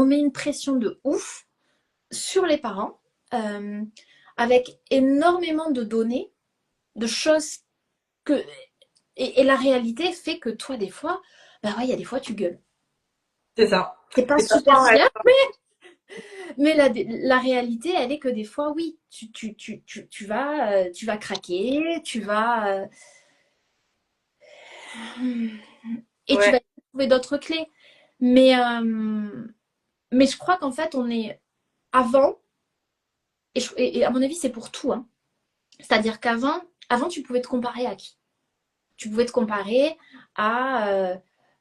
on met une pression de ouf sur les parents, euh, avec énormément de données, de choses que... Et la réalité fait que toi, des fois, bah ouais, il y a des fois, tu gueules. C'est ça. C'est pas Et ça super paraît. fier, mais la réalité, elle est que des fois, oui, tu vas craquer, et tu Ouais, vas trouver d'autres clés. Mais, euh, mais je crois qu'en fait, on est avant, et à mon avis, c'est pour tout, hein. C'est-à-dire qu'avant, tu pouvais te comparer à qui? Tu pouvais te comparer à...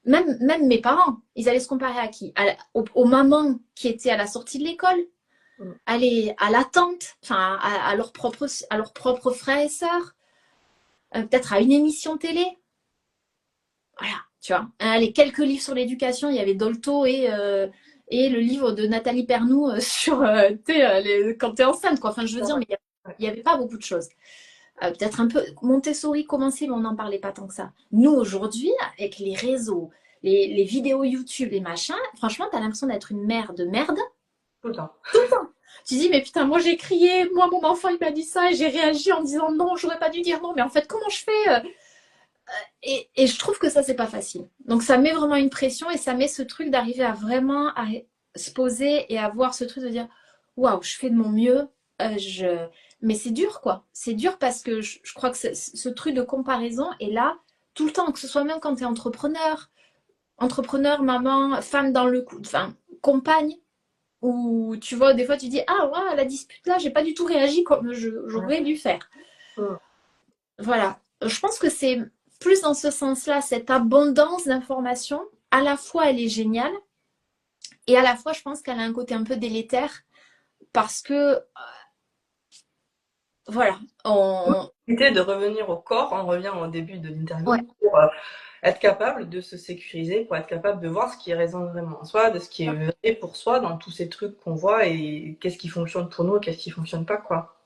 même mes parents, ils allaient se comparer à qui? Aux mamans qui étaient à la sortie de l'école, à la tante, enfin à leurs propres frères et sœurs, peut-être à une émission télé. Voilà, tu vois. Les quelques livres sur l'éducation, il y avait Dolto et le livre de Nathalie Pernou sur quand tu es enceinte, quoi. Enfin, je veux dire, mais il n'y avait pas beaucoup de choses. Peut-être un peu Montessori commençait, mais on n'en parlait pas tant que ça. Nous, aujourd'hui, avec les réseaux, les vidéos YouTube, les machins, franchement, t'as l'impression d'être une mère de merde. tout le temps. Tu dis, mais putain, moi j'ai crié, moi mon enfant il m'a dit ça, et j'ai réagi en me disant non, j'aurais pas dû dire non, mais en fait, comment je fais? Et je trouve que ça, c'est pas facile. Donc ça met vraiment une pression et ça met ce truc d'arriver à vraiment se poser et avoir ce truc de dire, waouh, je fais de mon mieux. je... Mais c'est dur, quoi. C'est dur parce que je crois que ce truc de comparaison est là tout le temps, que ce soit même quand tu es entrepreneur, maman, femme dans le coup, enfin, compagne, où tu vois, des fois tu dis, ah ouais, la dispute là, j'ai pas du tout réagi comme j'aurais dû faire. Mm. Voilà. Je pense que c'est plus dans ce sens-là, cette abondance d'informations. À la fois, elle est géniale et à la fois, je pense qu'elle a un côté un peu délétère parce que, voilà, L'idée de revenir au corps, on revient au début de ouais, l'interview, pour être capable de se sécuriser, pour être capable de voir ce qui résonne vraiment en soi, de ce qui est vrai pour soi dans tous ces trucs qu'on voit et qu'est-ce qui fonctionne pour nous et qu'est-ce qui fonctionne pas, quoi.